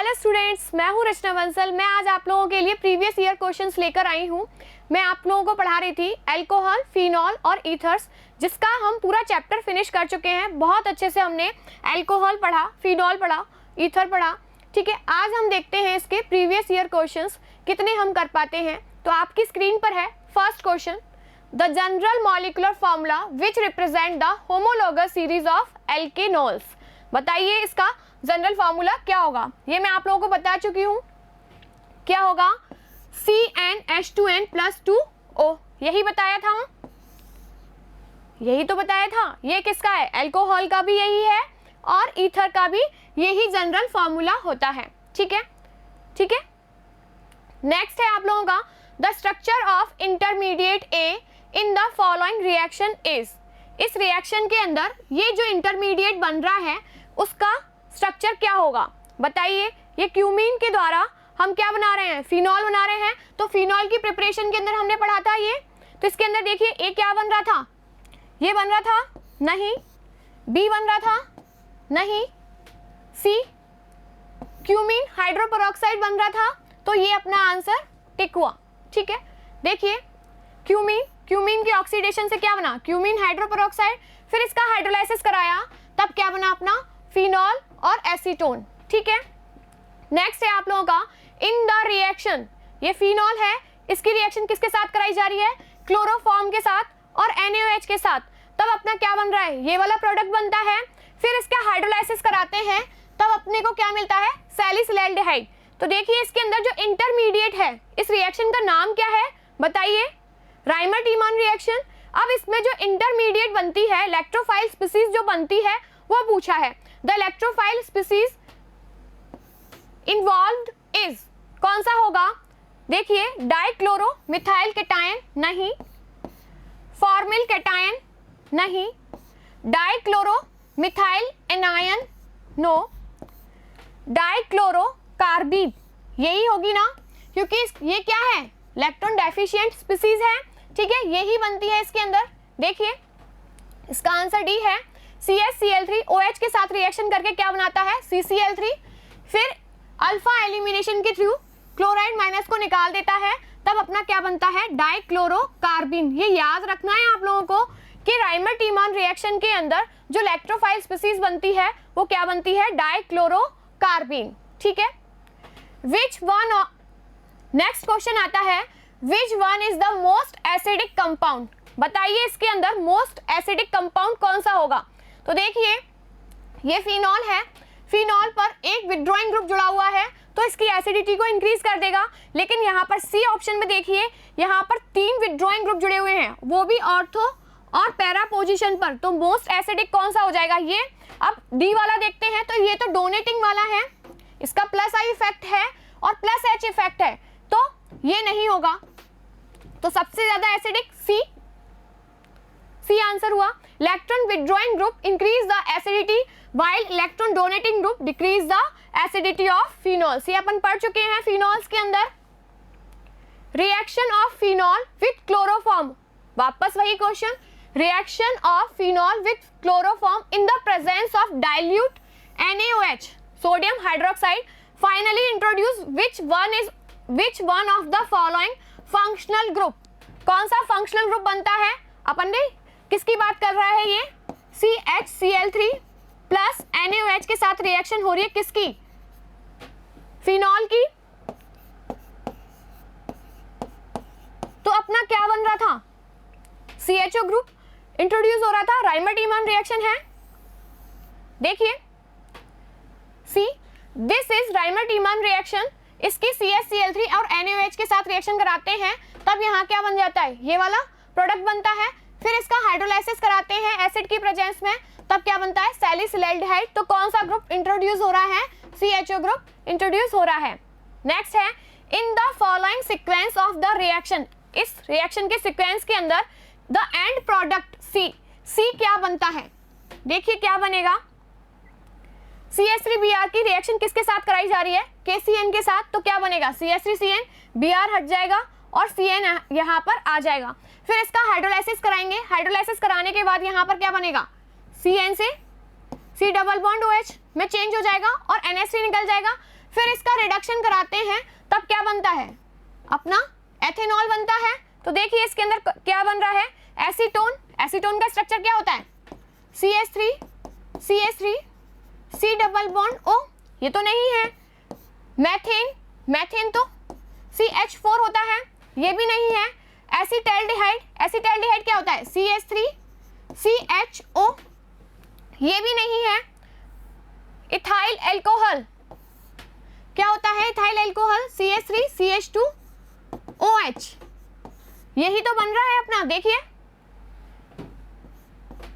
Hello students, मैं हूं रचना बंसल। मैं आज आप लोगों के लिए प्रीवियस ईयर क्वेश्चंस लेकर आई हूं। मैं आप लोगों को पढ़ा रही थी अल्कोहल, फिनॉल और ईथर्स, जिसका हम पूरा चैप्टर फिनिश कर चुके हैं। बहुत अच्छे से हमने अल्कोहल पढ़ा, फिनॉल पढ़ा, ईथर पढ़ा। ठीक है, आज हम देखते हैं इसके प्रीवियस ईयर क्वेश्चंस कितने हम कर पाते हैं। तो आपकी स्क्रीन पर है first question, the general molecular formula which represent the homologous series of alkanols. बताइए इसका जनरल फार्मूला क्या होगा। ये मैं आप लोगों को बता चुकी हूँ, क्या होगा CnH2n+2O। यही बताया था, यही तो बताया था। ये किसका है? अल्कोहल का भी यही है और ईथर का भी यही जनरल फार्मूला होता है। ठीक है, ठीक है। नेक्स्ट है आप लोगों का, the structure of intermediate A in the following reaction is. इस रिएक्शन के अंदर ये जो इंटरमीडिएट बन रहा है उसका स्ट्रक्चर क्या होगा बताइए। ये क्यूमीन के द्वारा हम क्या बना रहे हैं? फिनॉल बना रहे हैं। तो फिनॉल की प्रिपरेशन के अंदर हमने पढ़ा था ये। तो इसके अंदर देखिए ए क्या बन रहा था? ये बन रहा था? नहीं। बी बन रहा था? नहीं। सी क्यूमीन हाइड्रोपेरोक्साइड बन रहा था। तो ये अपना आंसर टिक हुआ। ठीक है, देखिए क्यूमीन की ऑक्सीडेशन से क्या बना? Cumene hydroperoxide. फिर इसका हाइड्रोलाइसिस कराया, तब क्या बना अपना? फिनॉल और एसीटोन। ठीक है। नेक्स्ट है आप लोगों का, इन द रिएक्शन, ये फिनॉल है, इसकी रिएक्शन किसके साथ कराई जा रही है? क्लोरोफॉर्म के साथ और NaOH के साथ। तब अपना क्या बन रहा है? ये वाला प्रोडक्ट बनता है। फिर इसका हाइड्रोलाइसिस कराते हैं, तब अपने को क्या मिलता है? सैलिसिलैल्डिहाइड। तो देखिए इसके अंदर जो इंटरमीडिएट है, इस रिएक्शन का नाम क्या है बताइए? राइमर-टीमान रिएक्शन। अब इसमें जो इंटरमीडिएट बनती है, इलेक्ट्रोफाइल स्पीसीज जो बनती है, वो पूछा है। The electrophile species involved is, कौन सा होगा? देखिए डाइक्लोरो मिथाइल कैटायन नहीं, फॉर्मिल कैटायन नहीं, dichloro methyl anion no, dichloro carbide यही होगी ना, क्योंकि ये क्या है? इलेक्ट्रॉन डेफिशिएंट स्पीसीज है। ठीक है, यही बनती है इसके अंदर। देखिए इसका आंसर डी है। CH OH के साथ रिएक्शन करके क्या बनाता है? CCl3। फिर अल्फा एलिमिनेशन के थ्रू क्लोराइड माइनस को निकाल देता है, तब अपना क्या बनता है? डाइक्लोरोकार्बिन। ये याद रखना है आप लोगों को कि राइमर-टीमान रिएक्शन के अंदर जो इलेक्ट्रोफाइल स्पीसीज बनती है वो क्या बनती है? डाइक्लोरोकार्बिन। ठीक है। विच वन, नेक्स्ट क्वेश्चन आता है, which one is the most acidic compound. बताइए इसके अंदर मोस्ट एसिडिक कंपाउंड कौन सा होगा? तो देखिए ये फिनॉल है, फिनॉल पर एक विथड्रॉइंग ग्रुप जुड़ा हुआ है, तो इसकी एसिडिटी को इंक्रीज कर देगा। लेकिन यहाँ पर सी ऑप्शन में देखिए, यहाँ पर 3 विथड्रॉइंग ग्रुप जुड़े हुए हैं, वो भी ऑर्थो और पैरा पोजीशन पर। तो मोस्ट एसिडिक कौन सा हो जाएगा ये? अब डी वाला देखते हैं, तो ये तो डोनेटिंग वाला है, इसका प्लस आई इफेक्ट है और प्लस एच इफेक्ट है, तो ये नहीं होगा। तो सबसे ज्यादा एसिडिक सी आंसर हुआ। Electron withdrawing group increase the acidity while electron donating group decrease the acidity of phenols. ये अपन पढ़ चुके हैं फिनॉल्स के अंदर। Reaction of phenol with chloroform, वापस वही question, reaction of phenol with chloroform in the presence of dilute NaOH sodium hydroxide finally introduce which one of the following functional group। कौन सा फंक्शनल ग्रुप बनता है? अपन ने किसकी बात कर रहा है? ये CHCl3 प्लस NaOH के साथ रिएक्शन हो रही है, किसकी? फिनॉल की। तो अपना क्या बन रहा था? CHO ग्रुप इंट्रोड्यूस हो रहा था, राइमर-टीमान रिएक्शन है। देखिए सी, दिस इज राइमर-टीमान रिएक्शन। इसकी CHCl3 और NaOH के साथ रिएक्शन कराते हैं, तब यहाँ क्या बन जाता है? ये वाला प्रोडक्ट बनता है। फिर इसका हाइड्रोलाइसिस कराते हैं एसिड की प्रेजेंस में, तब क्या बनता है? सैलिसिलैल्डिहाइड। तो कौन सा ग्रुप इंट्रोड्यूस हो रहा है? CHO ग्रुप इंट्रोड्यूस हो रहा है। नेक्स्ट है, in the following sequence of the reaction, इस रिएक्शन के सीक्वेंस के अंदर द एंड प्रोडक्ट सी क्या बनता है? देखिए क्या बनेगा? CH3Br की रिएक्शन किसके साथ कराई जा रही है? KCN के साथ। तो क्या बनेगा? CH3CN, Br हट जाएगा और CN यहाँ पर आ जाएगा। फिर इसका हाइड्रोलाइसिस कराएंगे, हाइड्रोलाइसिस कराने के बाद यहाँ पर क्या बनेगा? CN से C डबल बॉन्ड OH में चेंज हो जाएगा और NH3 निकल जाएगा। फिर इसका रिडक्शन कराते हैं तब क्या बनता है, अपना एथेनॉल बनता है। तो देखिए इसके अंदर क्या बन रहा है, एसीटोन। एसीटोन का स्ट्रक्चर क्या होता है, CH3 C double bond O, ये तो नहीं है। मैथेन तो CH4 होता है, ये भी नहीं है। एसिटाल्डिहाइड क्या होता है, CH3 CHO, ये भी नहीं है। इथाइल एल्कोहल क्या होता है, ethyl alcohol CH3 CH2 OH, यही तो बन रहा है अपना। देखिए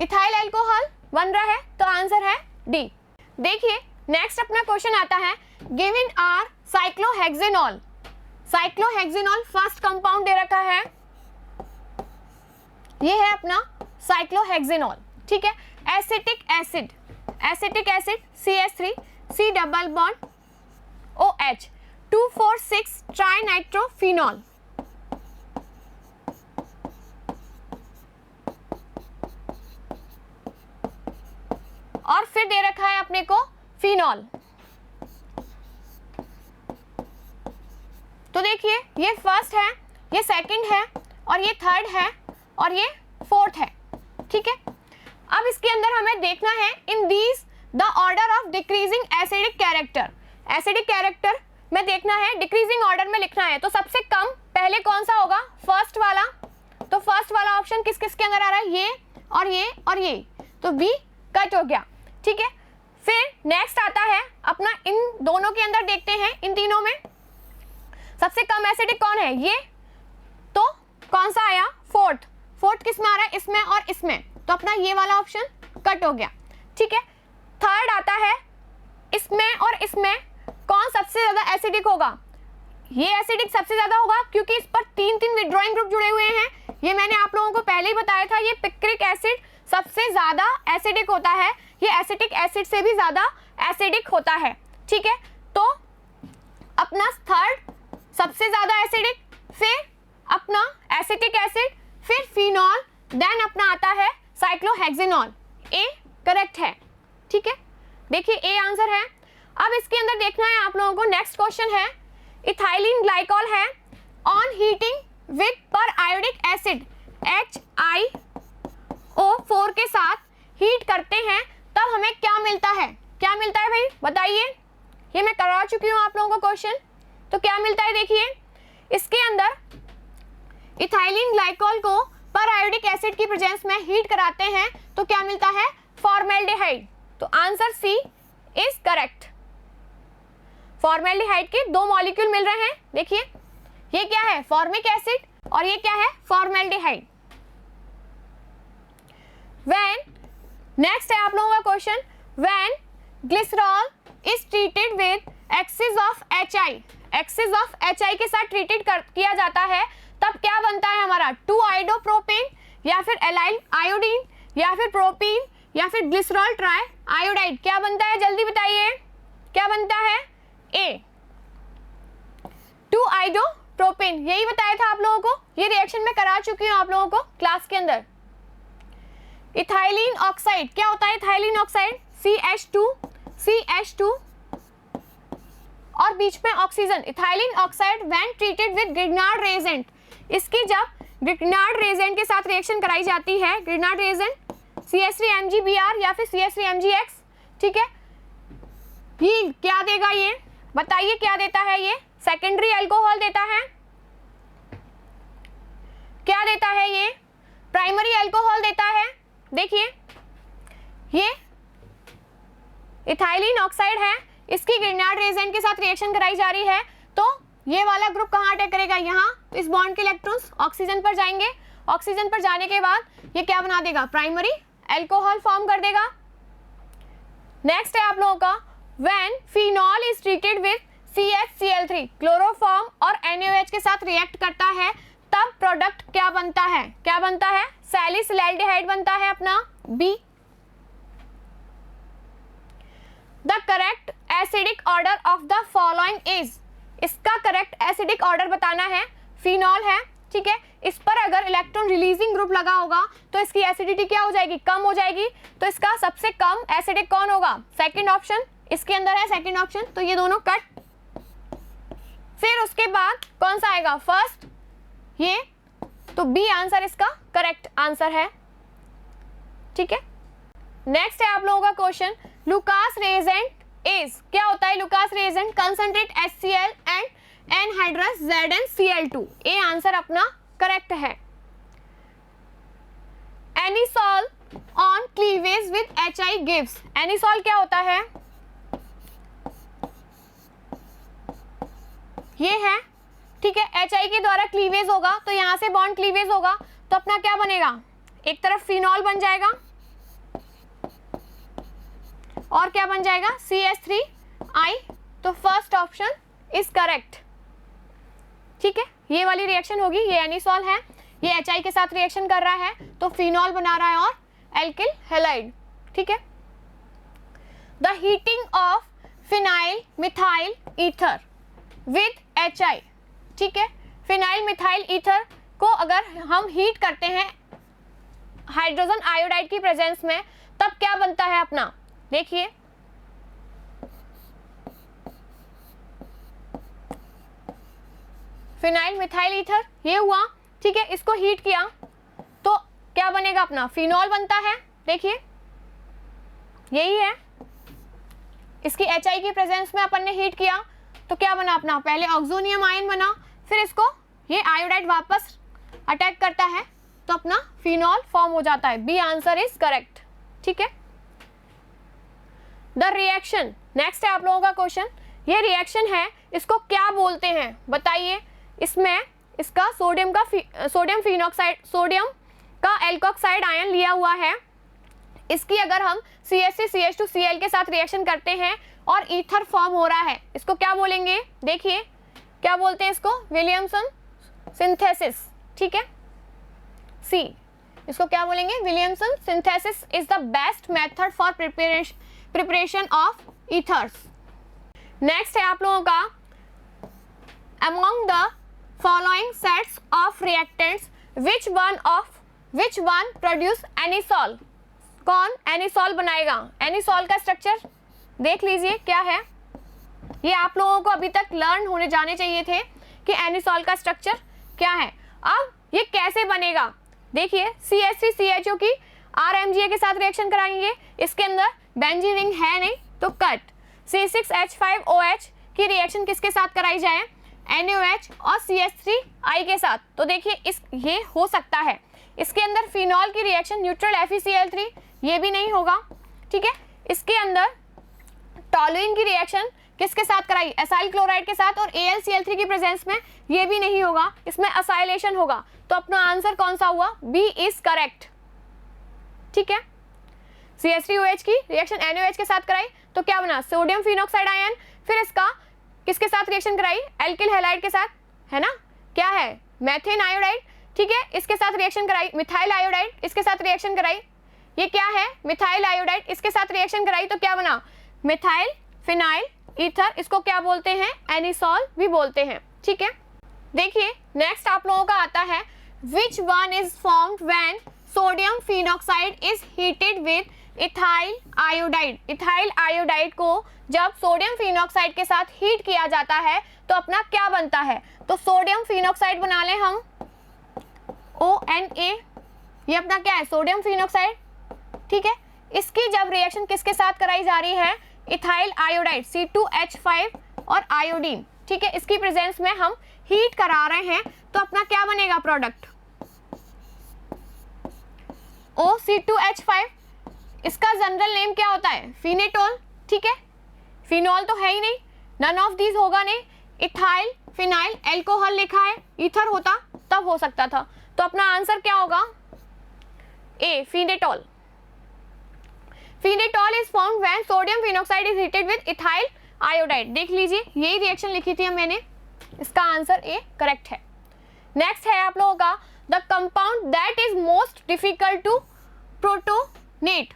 इथाइल एल्कोहल बन रहा है, तो आंसर है डी। देखिए नेक्स्ट अपना क्वेश्चन आता है, given are cyclohexanol. Cyclohexanol first compound दे रखा है, ये है अपना साइक्लोहेक्सेनॉल, ठीक है। Acetic acid CH3 C double bond OH 2,4,6 trinitrophenol. और फिर दे रखा है अपने को फिनॉल। तो देखिए ये फर्स्ट है, ये सेकंड है, और ये थर्ड है, और ये फोर्थ है, ठीक है। अब इसके अंदर हमें देखना है in these the order of decreasing acidic character. Acidic character में देखना है, डिक्रीजिंग ऑर्डर में लिखना है। तो सबसे कम पहले कौन सा होगा, फर्स्ट वाला। तो फर्स्ट वाला ऑप्शन किस किस के अंदर आ रहा है, ये और ये और ये, तो बी कट हो गया, ठीक है। फिर नेक्स्ट आता है अपना, इन दोनों के अंदर देखते हैं, इन तीनों में सबसे कम एसिडिक कौन है, ये, तो कौन सा आया, फोर्थ किस में आ रहा है, इसमें और इसमें, तो अपना ये वाला ऑप्शन कट हो गया, ठीक है। थर्ड आता है, इसमें और इसमें कौन सबसे ज्यादा एसिडिक होगा, ये एसिडिक सबसे ज्यादा होगा क्योंकि इस पर तीन विड्रॉइंग ग्रुप जुड़े हुए हैं। ये मैंने आप लोगों को पहले ही बताया था, ये पिक्रिक एसिड सबसे ज्यादा एसिडिक होता है, ये एसिटिक एसिड से भी ज्यादा एसिडिक होता है, ठीक है। तो अपना थर्ड सबसे ज्यादा एसिडिक, फिर अपना एसिटिक एसिड, फिर फिनॉल, देन अपना आता है साइक्लोहेक्सेनॉल। ए करेक्ट है, ठीक है। देखिए ए आंसर है। अब इसके अंदर देखना है आप लोगों को, नेक्स्ट क्वेश्चन है, इथाइलिन ग्लाइकॉल है, ऑन हीटिंग विद पर आयोडिक एसिड HiO4 के साथ हीट करते हैं तब हमें क्या मिलता है, क्या मिलता है भाई बताइए। ये मैं करा चुकी हूँ आप लोगों को क्वेश्चन, तो क्या मिलता है देखिए, इसके अंदर इथाइलिन ग्लाइकॉल को पर आयोडिक एसिड की प्रेजेंस में हीट कराते हैं तो क्या मिलता है, फॉर्मेल्डिहाइड। तो answer C is correct. Formaldehyde के दो मॉलिक्यूल मिल रहे हैं, देखिए ये क्या है, फॉर्मिक एसिड, और ये क्या है, फॉर्मेल्डिहाइड। व्हेन नेक्स्ट है आप लोगों का question, when glycerol is treated with axis of HI के साथ ट्रीटेड किया जाता है तब क्या बनता है हमारा, 2-आइडोप्रोपेन, या फिर एलाइल आयोडीन, या फिर प्रोपीन, या फिर ग्लिसरॉल ट्राई आयोडाइड। क्या बनता है जल्दी बताइए, क्या बनता है, ए 2-आइडोप्रोपेन। यही बताया था आप लोगों को, ये रिएक्शन में करा चुकी हूँ आप लोगों को क्लास के अंदर। इथाइलिन ऑक्साइड क्या होता है, इथाइलिन ऑक्साइड CH2 और बीच में oxygen, ethylene oxide when treated with Grignard reagent. इसकी जब ग्रिग्नार्ड रेजेंट के साथ रिएक्शन कराई जाती है, ग्रिग्नार्ड रेजेंट CH3MgBr या फिर CH3MgX, ठीक है, ये क्या देगा, ये बताइए क्या देता है, ये सेकेंडरी अल्कोहल देता है, क्या देता है, ये प्राइमरी अल्कोहल देता है। देखिए ये इथाइलिन ऑक्साइड है, इसकी ग्रिग्नार्ड रेजेंट के साथ रिएक्शन कराई जा रही है, तो ये वाला ग्रुप कहाँ अटैक करेगा, यहाँ, तो इस बॉन्ड के इलेक्ट्रॉन्स ऑक्सीजन पर जाएंगे, ऑक्सीजन पर जाने के बाद ये क्या बना देगा, प्राइमरी अल्कोहल फॉर्म कर देगा। नेक्स्ट है आप लोगों का, when phenol is treated with CHCl3, chloroform और NaOH के साथ रिएक्ट करता है तब प्रोडक्ट क्या बनता है, क्या बनता है, सैलिसिलैल्डिहाइड बनता है अपना, B. The correct acidic order of the following is, इसका करेक्ट एसिडिक ऑर्डर बताना है, फिनॉल है, ठीक है, इस पर अगर इलेक्ट्रॉन रिलीजिंग ग्रुप लगा होगा तो इसकी एसिडिटी क्या हो जाएगी, कम हो जाएगी, तो इसका सबसे कम एसिडिक कौन होगा, सेकंड ऑप्शन इसके अंदर है, सेकंड ऑप्शन, तो ये दोनों कट फिर उसके बाद कौन सा आएगा, फर्स्ट ये, तो बी आंसर इसका करेक्ट आंसर है। ठीक है, नेक्स्ट है आप लोगों का क्वेश्चन, लुकास रिएजेंट इज, क्या होता है Lucas reagent, concentrate HCl and anhydrous ZnCl2, ये आंसर अपना करेक्ट है। Anisole on cleavage with HI gives, anisole क्या होता है, ये है, ठीक है, HI के द्वारा क्लीवेज होगा तो यहां से बॉन्ड क्लीवेज होगा तो अपना क्या बनेगा, एक तरफ फिनॉल बन जाएगा और क्या बन जाएगा CH3I, तो फर्स्ट ऑप्शन इज करेक्ट। ठीक है, ये वाली रिएक्शन होगी, ये एनिसॉल है, ये HI के साथ रिएक्शन कर रहा है तो फिनॉल बना रहा है और एल्किल हैलाइड। ठीक है, the heating of phenyl methyl ether with HI, ठीक है, फिनाइल मिथाइल ईथर को अगर हम हीट करते हैं हाइड्रोजन आयोडाइड की प्रेजेंस में तब क्या बनता है अपना, देखिए फिनाइल मिथाइल ईथर ये हुआ, ठीक है, इसको हीट किया तो क्या बनेगा अपना, फिनॉल बनता है, देखिए यही है, इसकी HI की प्रेजेंस में अपन ने हीट किया तो क्या बना अपना, पहले ऑक्सोनियम आयन बना, फिर इसको ये आयोडाइड वापस अटैक करता है तो अपना फिनॉल फॉर्म हो जाता है, बी आंसर इज करेक्ट। ठीक है, द रिएक्शन, नेक्स्ट है आप लोगों का क्वेश्चन, ये रिएक्शन है इसको क्या बोलते हैं बताइए, इसमें इसका सोडियम फिनॉक्साइड, सोडियम का एल्कोक्साइड आयन लिया हुआ है, इसकी अगर हम CH3CH2Cl के साथ रिएक्शन करते हैं और ईथर फॉर्म हो रहा है, इसको क्या बोलेंगे, देखिए क्या बोलते हैं इसको, विलियमसन सिंथेसिस। ठीक है, सी, इसको क्या बोलेंगे, Williamson synthesis is the best method for preparation of ethers. Next है आप लोगों का, among the following sets of reactants which one produce anisole, कौन एनिसॉल बनाएगा, एनिसॉल का स्ट्रक्चर देख लीजिए क्या है, ये आप लोगों को अभी तक लर्न होने जाने चाहिए थे कि एनिसॉल का स्ट्रक्चर क्या है। अब ये कैसे बनेगा, देखिए CH3CHO की RMGA के साथ रिएक्शन कराएंगे, इसके अंदर बेंजीन रिंग है नहीं तो कट, C6H5OH की रिएक्शन किसके साथ कराई जाए, NaOH और CH3I के साथ, तो देखिए ये हो सकता है, इसके अंदर फिनॉल की रिएक्शन न्यूट्रल FeCl3, ये भी नहीं होगा। ठीक है, इसके अंदर टॉलुइन की रिएक्शन किसके साथ कराई, एसाइल क्लोराइड के साथ और AlCl3 की प्रेजेंस में, ये भी नहीं होगा, इसमें असाइलेशन होगा, तो अपना आंसर कौन सा हुआ, बी इज करेक्ट। ठीक है, CH3OH की रिएक्शन NaOH के साथ कराई तो क्या बना, सोडियम फिनॉक्साइड आयन, फिर इसका किसके साथ रिएक्शन कराई, एल्किल हैलाइड के साथ, है ना, क्या है, मेथेन आयोडाइड। ठीक है, इसके साथ रिएक्शन कराई, मिथाइल आयोडाइड, इसके साथ रिएक्शन कराई, ये क्या है, मिथाइल आयोडाइड, इसके साथ रिएक्शन कराई तो क्या बना, मिथाइल फिनाइल ईथर, इसको क्या बोलते हैं, एनिसॉल भी बोलते हैं। ठीक है, देखिए नेक्स्ट आप लोगों का आता है, which one is formed when sodium phenoxide is heated with ethyl iodide, ethyl iodide को जब सोडियम फिनॉक्साइड के साथ हीट किया जाता है तो अपना क्या बनता है, तो सोडियम फिनॉक्साइड बना लें हम ONA, ये अपना क्या है, सोडियम फिनॉक्साइड। ठीक है, इसकी जब रिएक्शन किसके साथ कराई जा रही है, इथाइल आयोडाइड C2H5 और आयोडीन। ठीक है, इसकी प्रेजेंस में हम हीट करा रहे हैं तो अपना क्या बनेगा प्रोडक्ट, OC2H5, इसका जनरल नेम क्या होता है, फिनेटोल। ठीक है, फिनॉल तो है ही नहीं, नन ऑफ दीज होगा नहीं, इथाइल फिनाइल एल्कोहल लिखा है, ईथर होता तब हो सकता था, तो अपना आंसर क्या होगा, A, phenetole. Phenetole is formed when sodium phenoxide is heated with ethyl iodide, देख लीजिए यही रिएक्शन लिखी थी मैंने, इसका आंसर ए करेक्ट है। नेक्स्ट है आप लोगों का, the compound that is most difficult to protonate,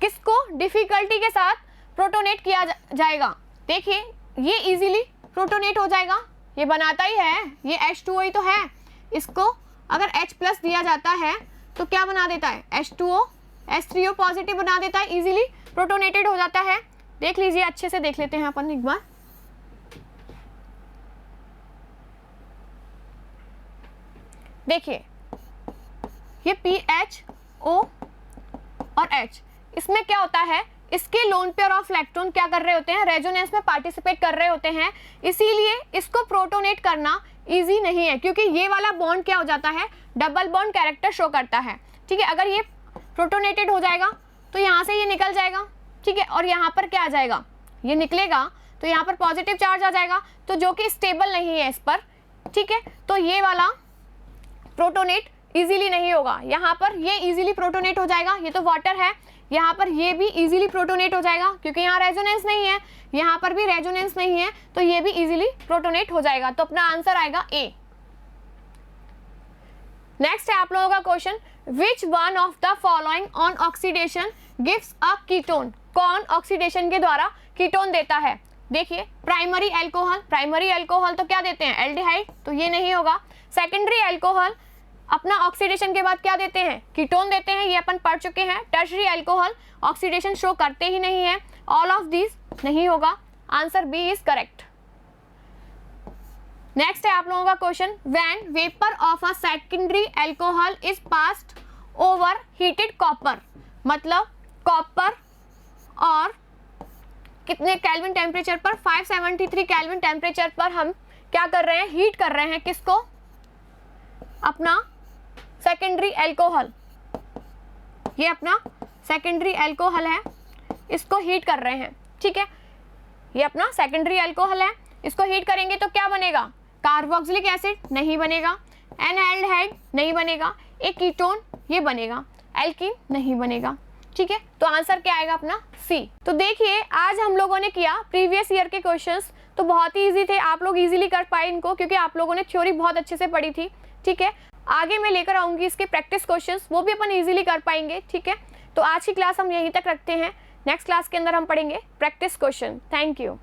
किसको डिफिकल्टी के साथ प्रोटोनेट किया जाएगा, देखिए ये इजीली प्रोटोनेट हो जाएगा, ये बनाता ही है, ये H2O ही तो है, इसको अगर H+ दिया जाता है तो क्या बना देता है, H2O H3O पॉजिटिव बना देता है, इजीली प्रोटोनेटेड हो जाता है। देख लीजिए, अच्छे से देख लेते हैं अपन एक बार, देखिए ये PHO और H, इसमें क्या होता है, इसके लोन पेयर ऑफ इलेक्ट्रॉन क्या कर रहे होते हैं, रेजोनेंस में पार्टिसिपेट कर रहे होते हैं, इसीलिए इसको प्रोटोनेट करना इजी नहीं है, क्योंकि ये वाला बॉन्ड क्या हो जाता है, डबल बॉन्ड कैरेक्टर शो करता है, ठीक है। अगर ये प्रोटोनेटेड हो जाएगा तो यहाँ से ये निकल जाएगा, ठीक है, और यहाँ पर क्या आ जाएगा, ये निकलेगा तो यहाँ पर पॉजिटिव चार्ज आ जाएगा, तो जो कि स्टेबल नहीं है इस पर, ठीक है। तो ये वाला प्रोटोनेट इजीली नहीं होगा, यहाँ पर ये इजीली प्रोटोनेट हो जाएगा, ये तो वाटर है, यहाँ पर ये भी इजीली प्रोटोनेट हो जाएगा क्योंकि यहाँ रेजोनेंस नहीं है, यहाँ पर भी रेजोनेंस नहीं है, तो ये भी इजीली प्रोटोनेट हो जाएगा, तो अपना आंसर आएगा ए। नेक्स्ट है आप लोगों का question, which one of the following on oxidation gives a ketone, कौन ऑक्सीडेशन के द्वारा कीटोन देता है। देखिए प्राइमरी अल्कोहल, प्राइमरी अल्कोहल तो क्या देते हैं, एल्डिहाइड, तो ये नहीं होगा। सेकेंडरी अल्कोहल अपना ऑक्सीडेशन के बाद क्या देते हैं, कीटोन देते हैं, ये अपन पढ़ चुके हैं। टर्शरी अल्कोहल ऑक्सीडेशन शो करते ही नहीं है, ऑल ऑफ दिस नहीं होगा, answer B is correct. Next है आप लोगों का question, when vapour of a secondary alcohol is passed over heated copper, मतलब कॉपर और कितने केल्विन टेम्परेचर पर, 573 केल्विन टेम्परेचर पर हम क्या कर रहे हैं, हीट कर रहे हैं, किसको, अपना सेकेंडरी अल्कोहल, ये अपना सेकेंडरी अल्कोहल है, इसको हीट कर रहे हैं, ठीक है, ये अपना सेकेंडरी अल्कोहल है, इसको हीट करेंगे तो क्या बनेगा, कार्बोक्सिलिक एसिड नहीं बनेगा, एल्डिहाइड नहीं बनेगा, एक कीटोन ये बनेगा, एल्कीन नहीं बनेगा, ठीक है। तो आंसर क्या आएगा अपना सी। तो देखिए आज हम लोगों ने किया प्रीवियस ईयर के क्वेश्चंस, तो बहुत ही इजी थे, आप लोग इजीली कर पाए इनको क्योंकि आप लोगों ने थ्योरी बहुत अच्छे से पढ़ी थी, ठीक है। आगे मैं लेकर आऊंगी इसके प्रैक्टिस क्वेश्चंस, वो भी अपन इजीली कर पाएंगे, ठीक है। तो आज की क्लास हम यहीं तक रखते हैं, नेक्स्ट क्लास के अंदर हम पढ़ेंगे प्रैक्टिस क्वेश्चन। Thank you.